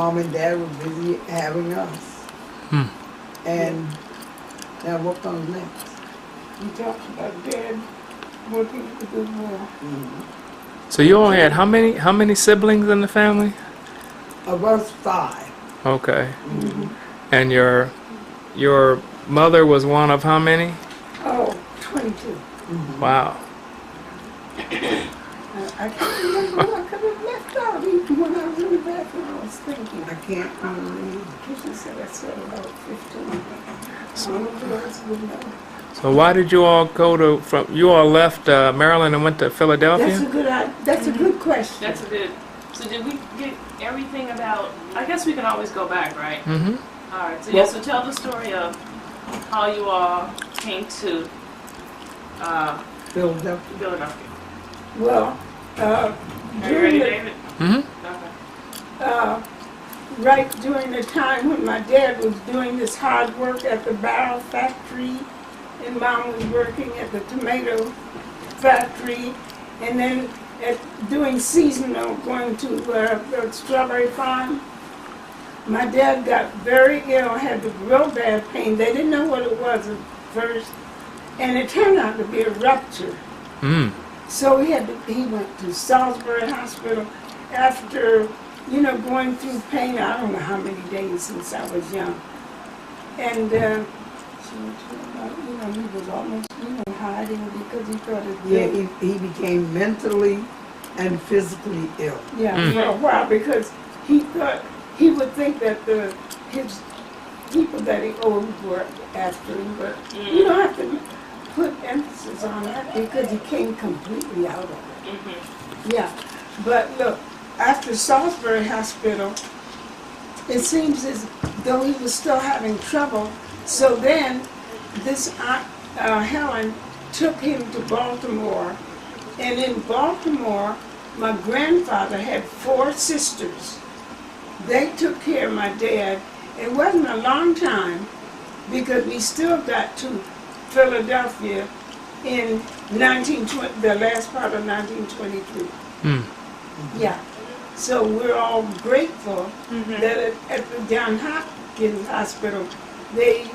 Mom and Dad were busy having us. Hmm. And now what comes next? We talked about Dad working at the Goodwill. So you all had how many siblings in the family? Of us 5. Okay. And your mother was one of how many? Oh, 22. Wow. I can't remember what I could have left out even when I was in the bathroom. I was thinking. I can't remember. Kishna said I said about 15. So I'm would know. So why did you all you all left Maryland and went to Philadelphia? That's a good question. That's a good. So did we get everything about? I guess we can always go back, right? Mm-hmm. All right. So yeah. So tell the story of how you all came to Philadelphia. Philadelphia. Well, Are you ready, David? Mm-hmm. Okay. right during the time when my dad was doing this hard work at the barrel factory, and Mom was working at the tomato factory, and then doing seasonal, going to the strawberry farm. My dad got very ill, had the real bad pain. They didn't know what it was at first, and it turned out to be a rupture. Mm. So he went to Salisbury Hospital after, going through pain. I don't know how many days since I was young. And, he was almost, hiding because he thought it. Yeah, he became mentally and physically ill. Yeah, for a while, because he thought, he would think that his people that he owed were after him, but you don't have to put emphasis on that because he came completely out of it. Yeah, but look, after Salisbury Hospital, it seems as though he was still having trouble. So then this Aunt Helen took him to Baltimore, and in Baltimore, my grandfather had 4 sisters. They took care of my dad. It wasn't a long time because we still got to Philadelphia in the last part of 1923. Yeah. So we're all grateful that at the John Hopkins Hospital, they,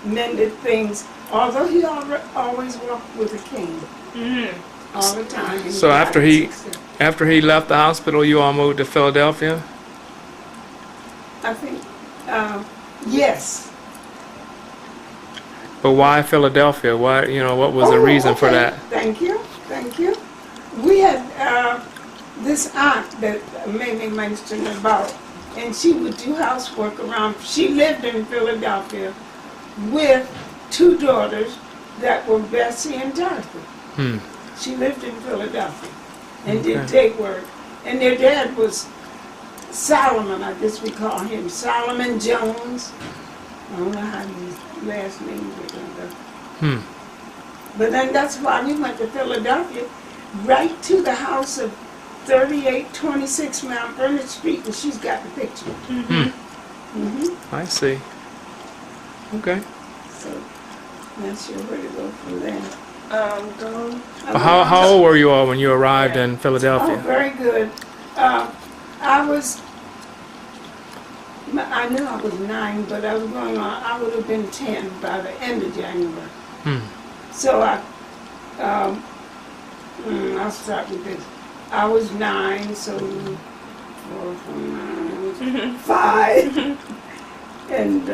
mended things. Although he always walked with a cane all the time. So after he left the hospital, you all moved to Philadelphia? I think, yes. But why Philadelphia? Why, what was the reason for that? Thank you. We had this aunt that Mamie mentioned about, and she would do housework around. She lived in Philadelphia with 2 daughters that were Bessie and Dorothy. She lived in Philadelphia and did day work. And their dad was Solomon, I guess we call him Solomon Jones. I don't know how his last name was. But then that's why we went to Philadelphia, right to the house of 3826 Mount Vernon Street, and she's got the picture. I see. Okay. So, not sure where to go from there. How old were you all when you arrived in Philadelphia? Oh, very good. I knew I was 9, but I was going on, I would have been 10 by the end of January. So I'll start with this. I was 9, so 4 from 9, 5, and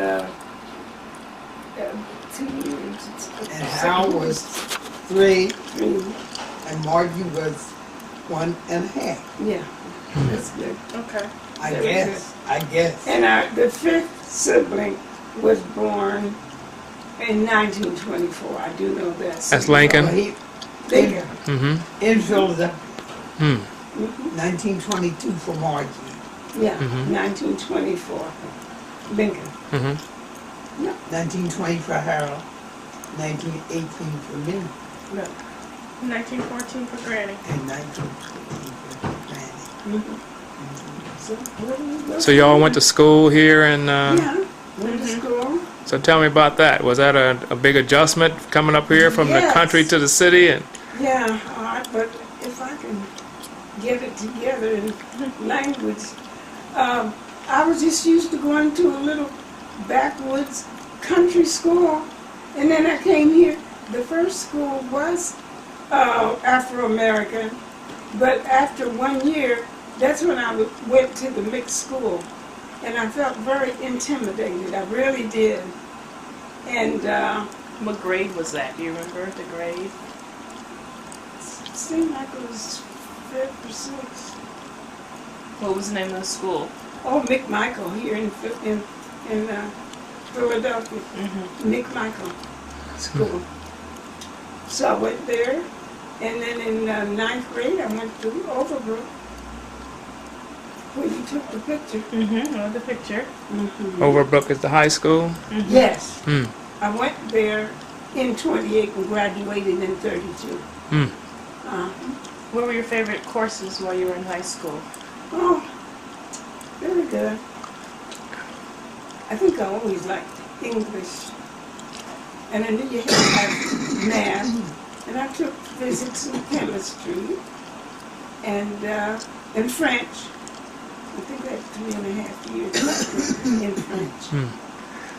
2 years. And Hal was 3, and Margie was 1.5. Yeah, that's good. Okay. I guess. And the 5th sibling was born in 1924. I do know that. That's Lincoln? Lincoln. In Philadelphia. 1922 for Margie. Yeah, 1924. Lincoln. 1920 for Harold. 1918 for me. No. 1914 for Granny. And 1920 for Granny. So y'all went to school here and Yeah, went to school. so tell me about that. Was that a big adjustment coming up here from the country to the city? And Yeah, but if I can get it together in language, I was just used to going to a little backwoods country school, and then I came here. The first school was Afro-American, but after 1 year, that's when I went to the mixed school, and I felt very intimidated. I really did. And What grade was that? Do you remember the grade? it seemed like it was 5th or 6th. What was the name of the school? Oh, McMichael here in Philadelphia. McMichael School. So I went there, and then in 9th grade I went to Overbrook, where you took the picture. Oh, the picture. Overbrook is the high school. Yes. Hmm. I went there in 28 and graduated in 32. What were your favorite courses while you were in high school? Oh, very good. I think I always liked English. And I knew you had to have math. And I took physics and chemistry and French. I think I had 3.5 years in French.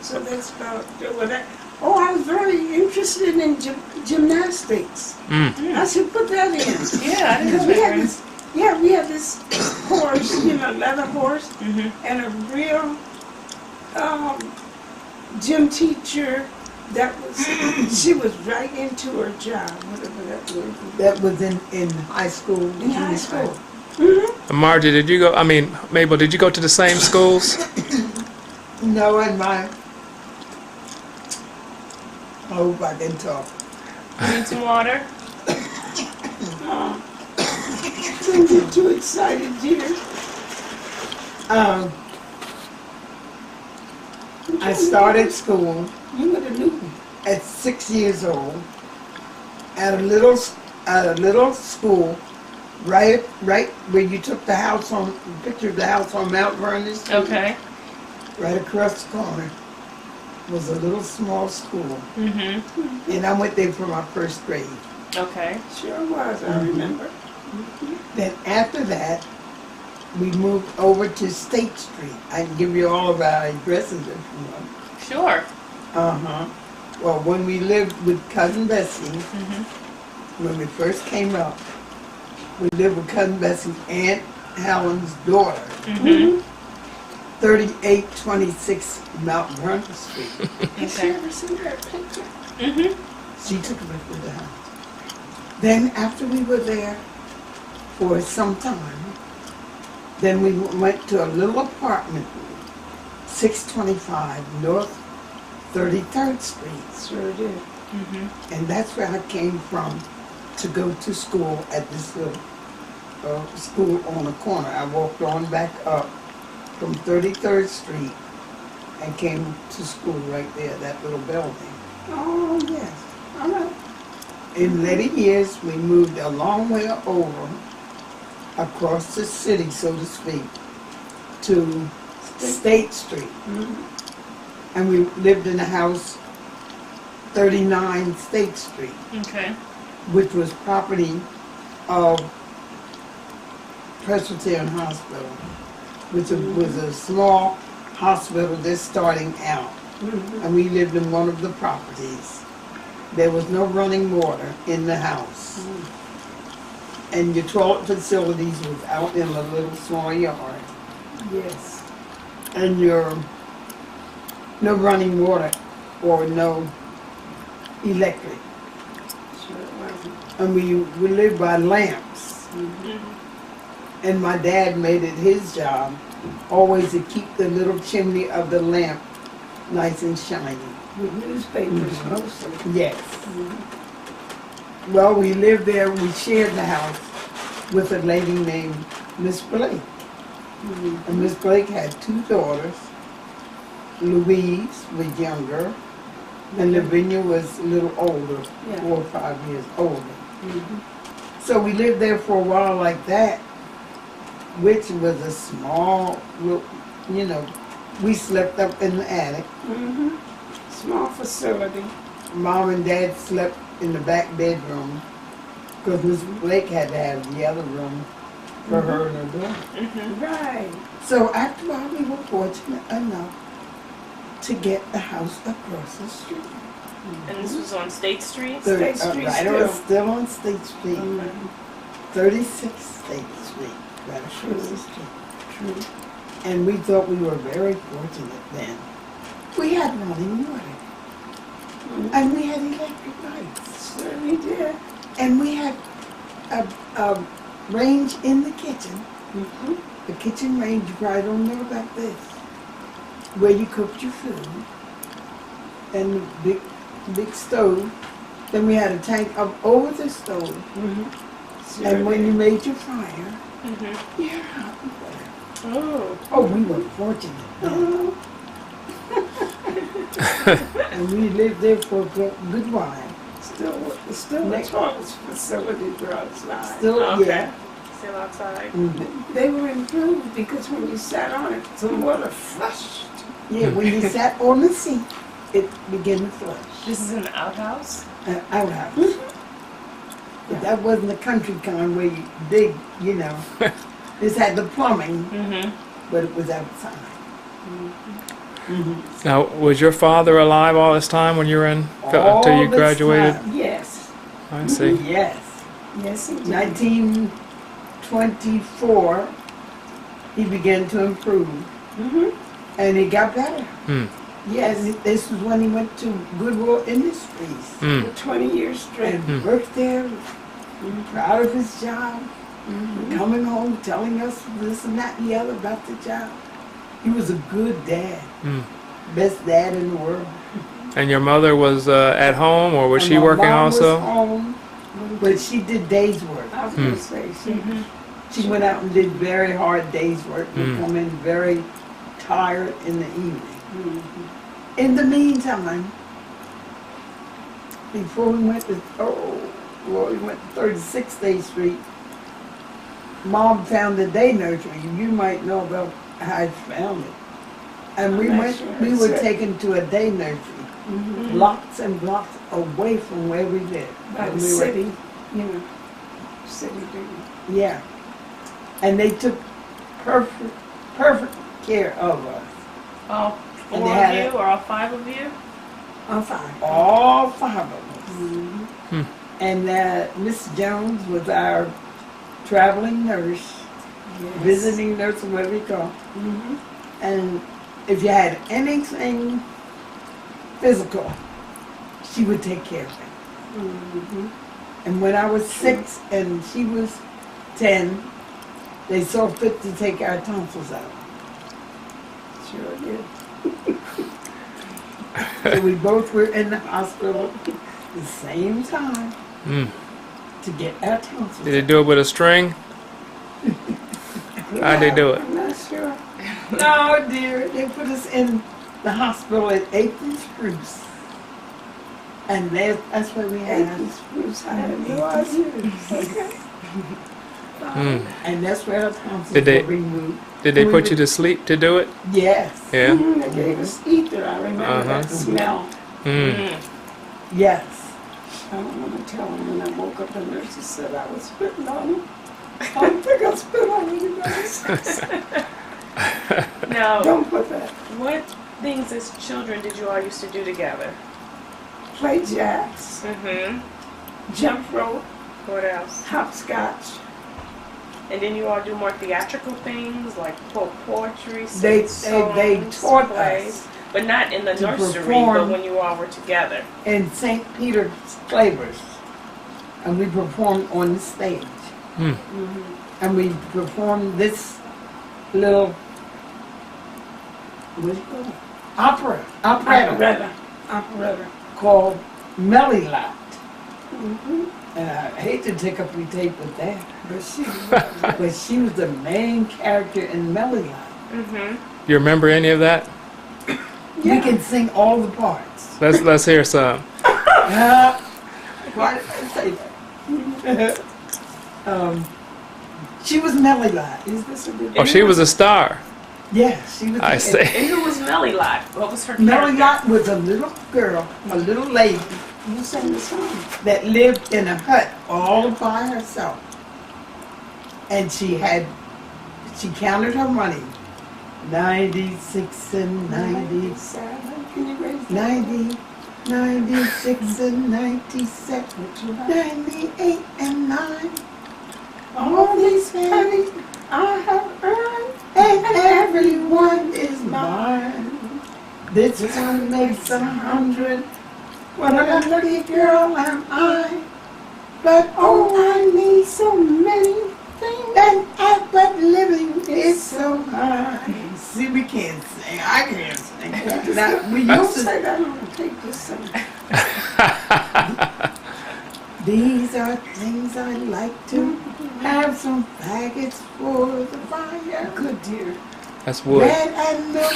So that's about what I... Oh, I was very interested in gymnastics. I should put that in. Yeah, I Because didn't we had this horse, leather horse, and a real gym teacher she was right into her job, whatever that word was. That was in high school. In high school. Margie, did you go? I mean, Mabel, did you go to the same schools? No, in my... I hope I can talk. You need some water? Don't get too excited, dear. I started school You would have knew. at 6 years old at a little school right where you took the house on picture of the house on Mount Vernon Street. Okay. Right across the corner was a little small school, and I went there for my first grade. Okay. Sure was, I remember. Then after that, we moved over to State Street. I can give you all of our addresses if you want. Sure. Well, when we lived with Cousin Bessie, when we first came up, we lived with Cousin Bessie, Aunt Helen's daughter, 3826 Mount Vernon Street. Has she ever seen that picture? She took me to the house. Then after we were there for some time, then we went to a little apartment, 625 North 33rd Street. Sure did. And that's where I came from to go to school at this little school on the corner. I walked on back up from 33rd Street and came to school right there, that little building. Oh, yes. All right. In later years, we moved a long way over, across the city, so to speak, to State Street. And we lived in a house, 39 State Street, Okay. which was property of Presbyterian Hospital, which was a small hospital just starting out. And we lived in one of the properties. There was no running water in the house. And your toilet facilities was out in a little small yard. Yes. And no running water or no electric. Sure it wasn't. And we lived by lamps. And my dad made it his job always to keep the little chimney of the lamp nice and shiny. With newspapers mostly. Yes. Well, we lived there, we shared the house with a lady named Miss Blake. And Miss Blake had 2 daughters. Louise was younger, and Lavinia was a little older, 4 or 5 years older. So we lived there for a while like that, which was a small, we slept up in the attic. Small facility. Mom and Dad slept in the back bedroom because Miss Blake had to have the other room for her and her daughter. Mm-hmm. Right. So after a while, we were fortunate enough to get the house across the street. And this was on State Street? State Street right, still. it was still on State Street. Mhm. 36 State Street, right across the street. True. And we thought we were very fortunate then. We had running water. And we had electric lights. Certainly did. And we had a range in the kitchen. Mm-hmm. The kitchen range, you probably don't know about this. Where you cooked your food. And the big stove. Then we had a tank up over the stove. Mm-hmm. And when you made your fire, Mm-hmm. you had hot water. Oh. Oh, we were fortunate then. And we lived there for a good while. Still the Next- tallest facility drugs line. Still, Okay. yeah. Still outside. Mhm. They were improved because when you sat on it, the water flushed. Yeah, when you sat on the seat, it began to flush. This is an outhouse? Outhouse. But that wasn't the country kind where you dig, you know. This had the plumbing, Mm-hmm. but it was outside. Now, was your father alive all this time when you were in until All you this graduated? time. Yes. I see. Yes. Yes, he did. 1924, he began to improve, Mm-hmm. and he got better. Hmm. Yes, this was when he went to Goodwill Industries Hmm. For 20 years straight. and worked there, proud of his job, Mm-hmm. coming home telling us this and that and the other about the job. He was a good dad, Hmm. best dad in the world. And your mother was at home, or was And she my working mom also? Was home, but she did days work. I was going to say, She went out and did very hard days work and Mm. come in very tired in the evening. Mhm. In the meantime, before we went to, we went to 36th State Street, Mom found a day nursery. You might know about how I found it. And we I'm not went, sure. we were taken to a day nursery, Mhm. blocks and blocks away from where we lived. By And the we were- city, you know, city duty. Yeah. And they took perfect care of us. All And four they of had you it. or all five of you? I'm fine. All five of us. Mhm. And Miss Jones was our traveling nurse, Yes. visiting nurse, or whatever you call. Mhm. And if you had anything physical, she would take care of it. Mhm. And when I was 6 and she was 10, they saw fit to take our tonsils out. Sure did. So we both were in the hospital at the same time Hmm. to get our tonsils Did they do it with a string? How'd they do it? I'm not sure. No, dear. They put us in the hospital at 8th and Spruce. And that's where we had Aiken Spruce, I had no idea. Okay. Hmm. and that's where our tonsils Did they- were removed. Did they We put would- you to sleep to do it? Yes. Yeah. Mhm, They gave us ether, I remember Uh-huh. that smell. Hmm. Mm. Yes. I don't want to tell them when I woke up, the nurses said I was spitting on them. I don't think I spit on anybody. Now, Don't put that. what things as children did you all used to do together? Play jacks, Mm-hmm. jump rope, What else? hopscotch. And then you all do more theatrical things like quote poetry, They songs, taught plays, us but not in the to nursery, perform. but when you all were together. in St. Peter's Clavers. And we performed on the stage. Hmm. And we performed this little, what do you call it? Operetta Operetta. called Melly Lot. Mm-hmm. And I hate to take up your tape with that, But she but she was the main character in Melly Lot. Mm-hmm. You remember any of that? We can sing all the parts. Let's hear some. Why did I say that? She was Melly Lot. is this a good Oh, she was a star. Yes, she was. I see. And who was Melly Lot? What was her Melly character? Lot was a little girl, a little lady You sang the song. that lived in a hut all by herself. And she counted her money. 96 and 90. 97. Can you raise that? 90, 96 and 97. 98 and 9. All these pennies I have earned, and everyone is mine. This one makes 100. What a lucky girl am I. But oh, I need so many things, and but living is so hard. See, we can't sing. I can't sing. Now, we Don't used to say that on the tape this song. These are things I like to have some faggots for the fire. Good dear. That's wood. Bread and milk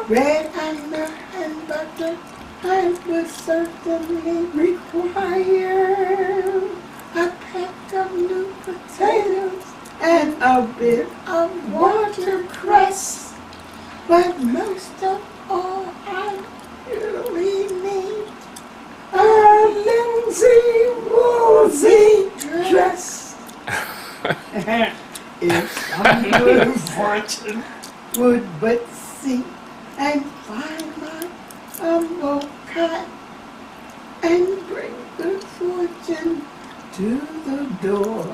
bread and milk and butter I would certainly require. A peck of new potatoes and a bit of watercress. But most of all I really need a linsey woolsey dress. If some good fortune would but see and find my humble cot and bring good fortune to the door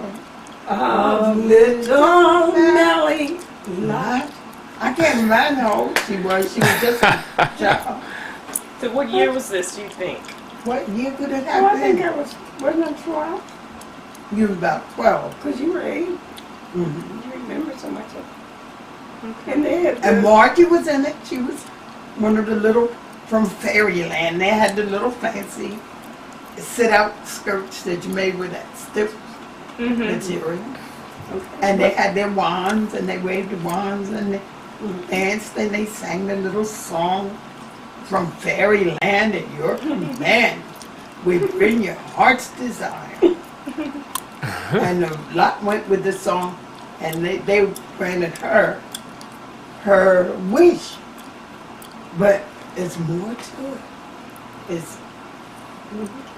of little Melly Lot. I can't remember how old she was. She was just a child. So what year was this, do you think? What year could it Oh, have I think been? I wasn't I 12? You were about 12. Because you were 8. Mm-hmm. You remember so much of it. And they had And Margie was in it. She was one of the little, from Fairyland. They had the little fancy sit-out skirts that you made with that stiff material. And they had their wands, and they waved the wands, and they danced, and they sang the little song from Fairyland, and your command will bring your heart's desire. And a lot went with the song, and they granted her wish. But it's more to it. It's,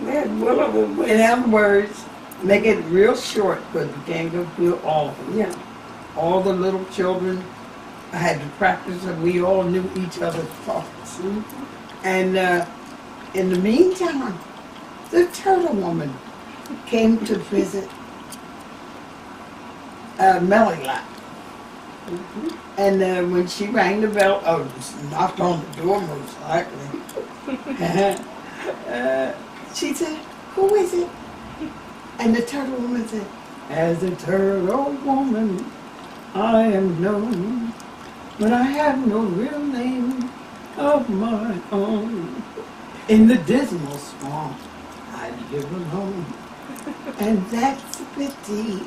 They had Willow and in other words, make it real short, because we can't go through all of them. Yeah. All the little children had to practice, and we all knew each other's thoughts. And in the meantime, the Turtle Woman came to visit Melly Lot. And when she rang the bell, knocked on the door most likely. She said, "Who is it?" And the Turtle Woman said, "As a Turtle Woman, I am known, but I have no real name of my own. In the dismal swamp, I live alone, and that's a pity."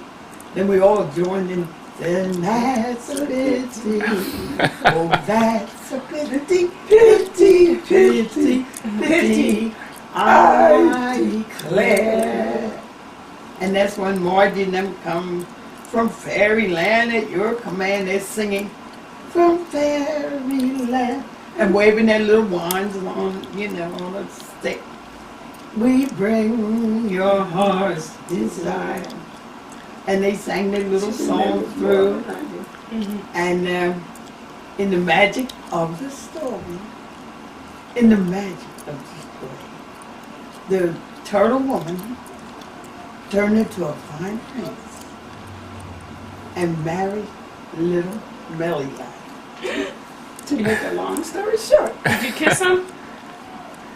Then we all joined in, "Then that's a pity, oh that's a pity, pity, pity, pity, I declare." And that's when Margie and them come from Fairyland at your command. They're singing from Fairyland and waving their little wands on, on a stick. We bring your heart's desire. And they sang their little song through. And in the magic of the story, the Turtle Woman turned into a fine prince and married little Melly Lot. To make a long story short, Did you kiss him?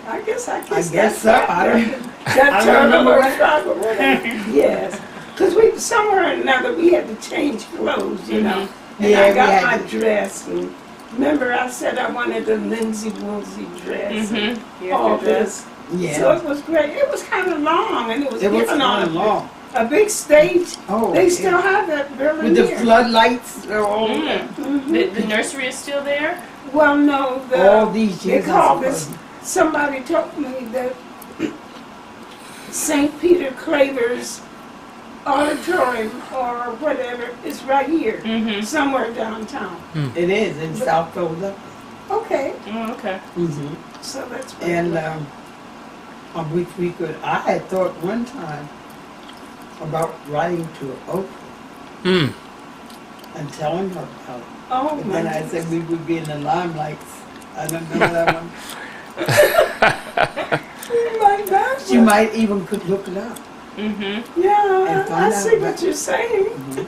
I guess I that's guess so. that. I don't That remember turtle what- Yes. Because we, somewhere or another, we had to change clothes, And Yeah, I we got had my to. dress. And remember, I said I wanted the linsey woolsey dress. And You all have your dress. this. Yeah. So it was great. It was kind of long, and it was It was given on kind of long. a big stage. Oh, They yeah. still have that building With the here. floodlights, they're all The nursery is still there? Well, no, all these they years. call this. Somebody told me that St. Peter Claver's auditorium or whatever is right here, somewhere downtown. It is in South Philadelphia. Okay, Oh, okay. so that's pretty And good. I wish we could. I had thought one time about writing to Oprah Mm. and telling her about it. Oh, And my then I said goodness. we would be in the limelight. I don't know that one. My God. She might even could look it up. Mm-hmm. Yeah, and I find see out what that- you're saying.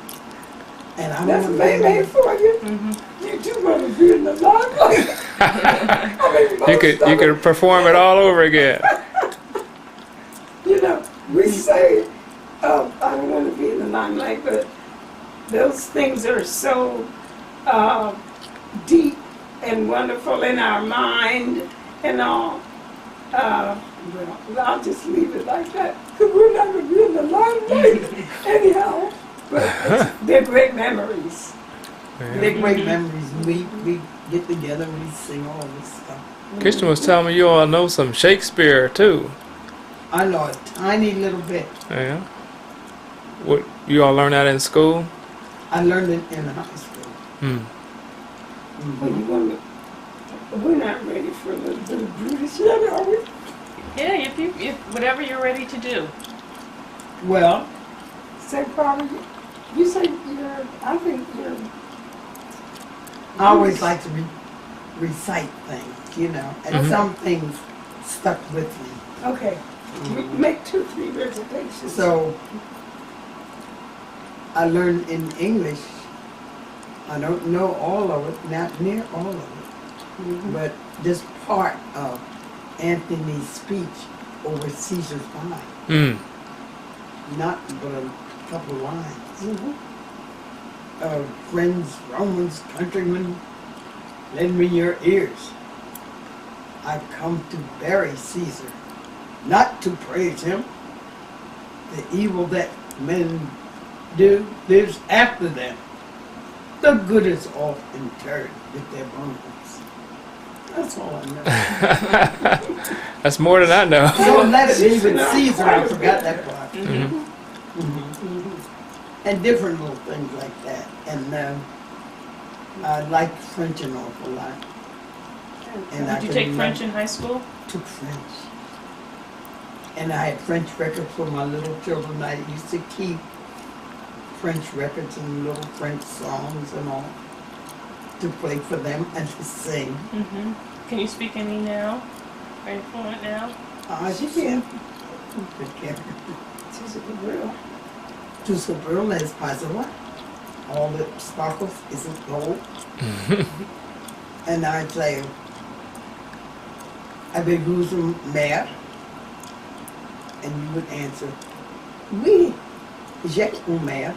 And I That's want May to for you. Mm-hmm. You do want to be in the limelight. I mean, You could perform it all over again. You know, we say, oh, I don't want to be in the limelight, but those things are so deep and wonderful in our mind and all. Well, I'll just leave it like that, because we're not going to be in the limelight anyhow. But they're great memories. They're great memories. We get together and we sing all this stuff. Kishna was telling me you all know some Shakespeare too. I know a tiny little bit. Yeah. What you all learn that in school? I learned it in high school. Hmm. Well, you want to, we're not ready for the British yet, are we? Yeah, if whatever you're ready to do. Well, Say, Barbara, you say you're, I think you're, I always like to recite things, you know, and some things stuck with me. okay, make 2-3 recitations. So I learned in English. I don't know all of it, not near all of it, but this part of Anthony's speech over Caesar's mind, Mm. not but a couple lines. Friends, Romans, countrymen, lend me your ears. I've come to bury Caesar, not to praise him. The evil that men do lives after them. The good is oft interred with their bones. That's all I know. That's more than I know. So let it be with Caesar. I forgot that part. Mhm. And different little things like that. And I like French an awful lot. And I Did you could take remember- French in high school? Took French. And I had French records for my little children. I used to keep French records and little French songs and all to play for them and to sing. Mm-hmm. Can you speak any now? Are you fluent now? She can. She's a good girl. Tout ce brûle n'est pas what? All that sparkles isn't gold. And I'd say, avez-vous une mère? And you would answer, oui, j'ai une mère.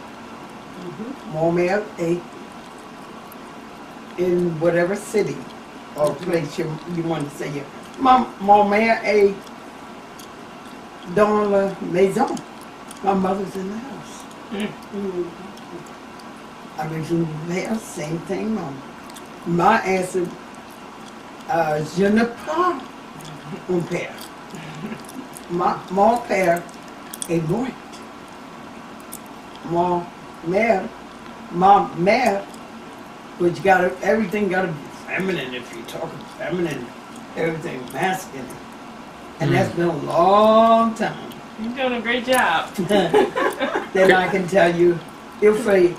Mon mère est in whatever city or place you want to say. Mon mère est dans la maison. My mother's in the house. Avez-vous une mère? Same thing, Mom. My answer, je n'ai pas un père. Mon père est mort. Ma mère, which everything got to be feminine if you're talking feminine, everything masculine. And that's been a long time. You're doing a great job. Then I can tell you, il fait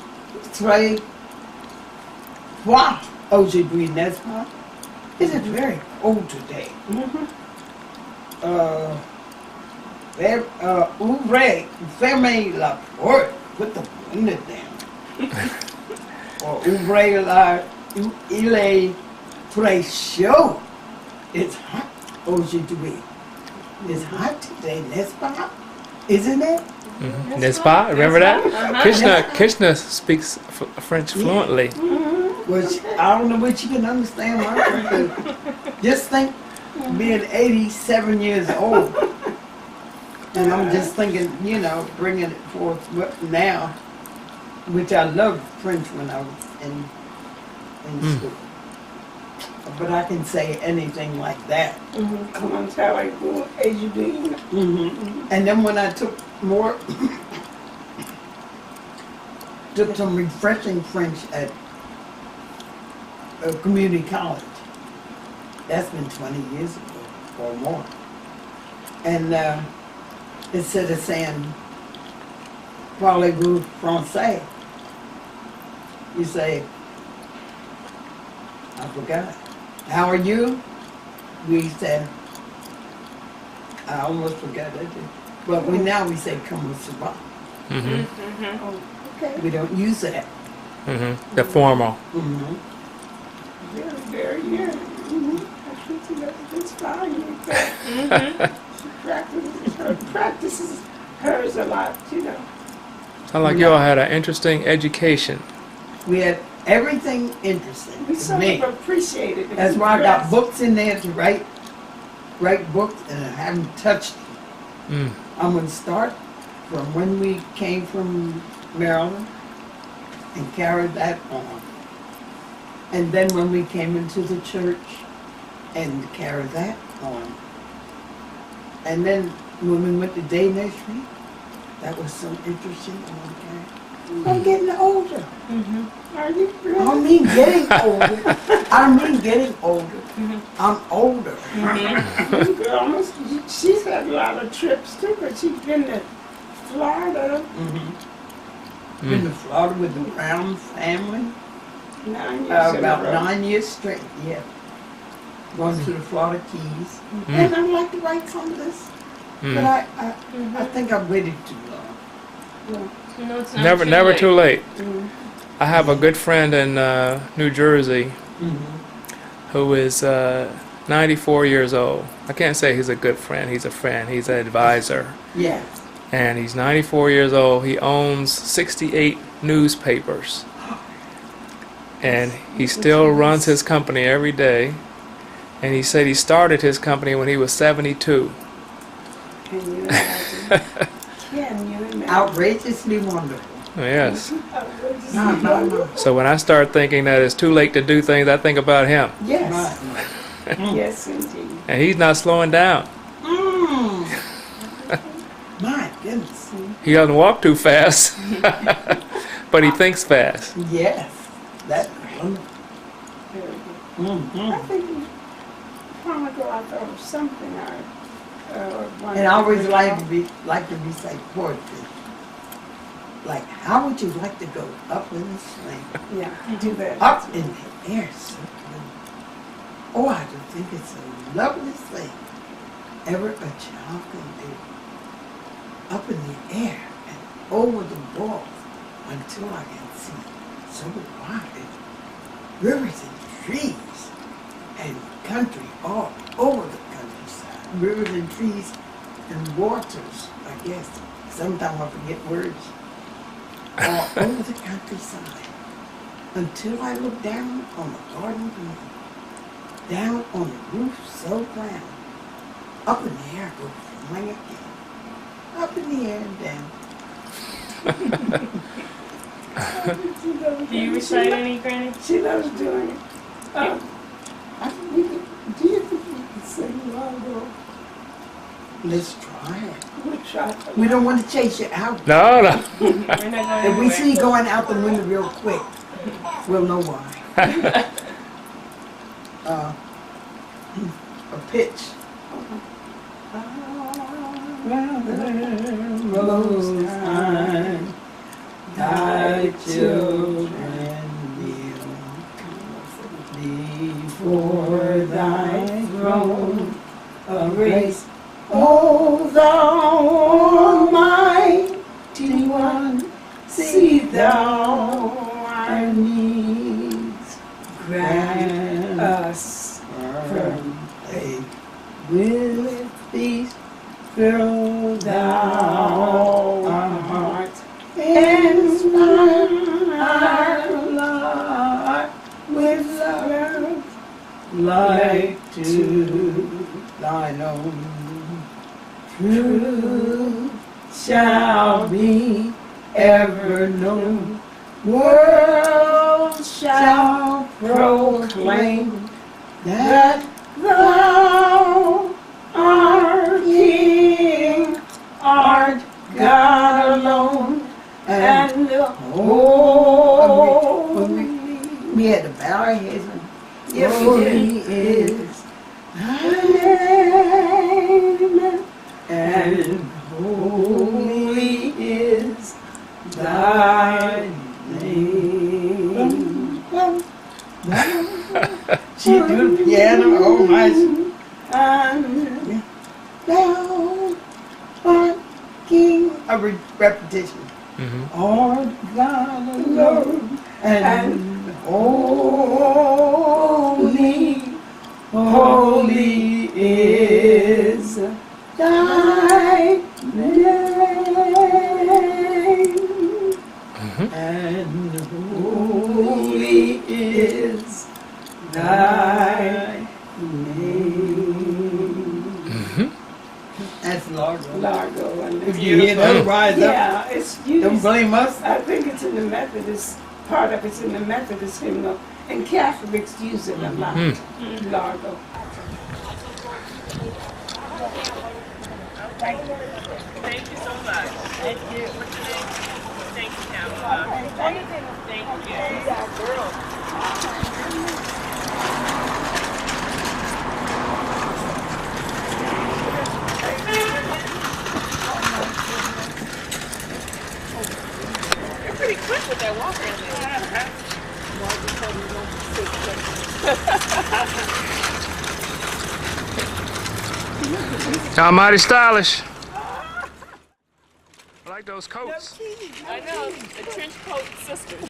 très froid aujourd'hui, n'est-ce pas? It is very cold today. Ouvrez, fermez la porte, put the window down. Or ouvrez il est très chaud. It's hot aujourd'hui. It's hot today, n'est-ce pas? Isn't it? N'est-ce pas? Remember that? Uh-huh. Kishna speaks French fluently. Which I don't know what you can understand. Just think, being 87 years old, and I'm just thinking, bringing it forth now, which I loved French when I was in school. But I can say anything like that. Comment allez-vous, Ajudine? And then when I took some refreshing French at a community college. That's been 20 years ago or more. And instead of saying, parlez-vous français? You say, I forgot. How are you? We said, I almost forgot that. But now we say, comment ça va? Mm-hmm. Oh, okay. We don't use that. Mm-hmm. The formal. Mm-hmm. Very, yeah. I think it's fine. She practices hers a lot, you know. Sound like y'all had an interesting education. We had everything interesting We to sort me. of appreciate it. That's why I got books in there to write books, and I haven't touched them. Mm. I'm going to start from when we came from Maryland and carried that on. And then when we came into the church and carried that on. And then when we went to day nursery, that was so interesting. Okay. I'm getting older. Are you I really? don't mean getting older. I don't mean getting older. I'm older. Girl, she's had a lot of trips too, but she's been to Florida. Been to Florida with the Brown family. 9 years About in a row. 9 years straight, yeah. Going to the Florida Keys. Mm. And I'd like to write some of this. But Mm. I think I waited too long. No, it's not Never too late. Mm. I have a good friend in New Jersey Mm-hmm. who is 94 years old. I can't say he's a good friend. He's a friend. He's an advisor. Yeah. And he's 94 years old. He owns 68 newspapers. And he still runs his company every day. And he said he started his company when he was 72. Can you imagine? Can you imagine? Outrageously wonderful. Yes. Outrageously No. wonderful. So when I start thinking that it's too late to do things, I think about him. Yes. Mm. Yes, indeed. And he's not slowing down. Mm. My goodness. He doesn't walk too fast, but he thinks fast. Yes. That's wonderful. Very good. Mm-hmm. I think a while ago I thought of something And I always like to recite poetry. Like, how would you like to go up in the swing? Yeah, do that. Up in the air, so good. Oh, I just think it's the loveliest thing ever a child can do. Up in the air and over the walls until I can see so wide. Rivers and trees and country all over the countryside. Rivers and trees and waters, I guess. Sometimes I forget words. All over the countryside. Until I look down on the garden green. Down on the roof so brown. Up in the air, go flying again. Up in the air and down. Do you recite any, Granny? She loves doing it. Do you think we can sing while we're Let's try it. we'll try? We don't want to chase you out. No, no. We're not going If we anywhere. see you going out the window real quick, we'll know why. A pitch. Most High, thy children kneel before thy throne of grace. O thou Almighty One, see thou our needs, grant us firm faith with peace. Fill thou our hearts, inspire our lot with love, like to thine own. Truth shall be ever known. World shall proclaim that thou art King, art God alone, and the holy. We had to bow our heads and holy is thy name, and holy is and Thou art King. A repetition. Art God alone, and holy, holy is thy name, and holy is thy name. That's Largo. Largo. And If you hear that, rise up. yeah, it's used. Don't blame us. I think it's in the Methodist, part of it's in the Methodist hymnal, and Catholics use it a lot. Largo. Thank you so much. Thank you. What's your name? Thank you, Pamela. Thank you. You're pretty quick with that walker in there. Y'all mighty stylish. I like those coats. I know, the trench coat sisters.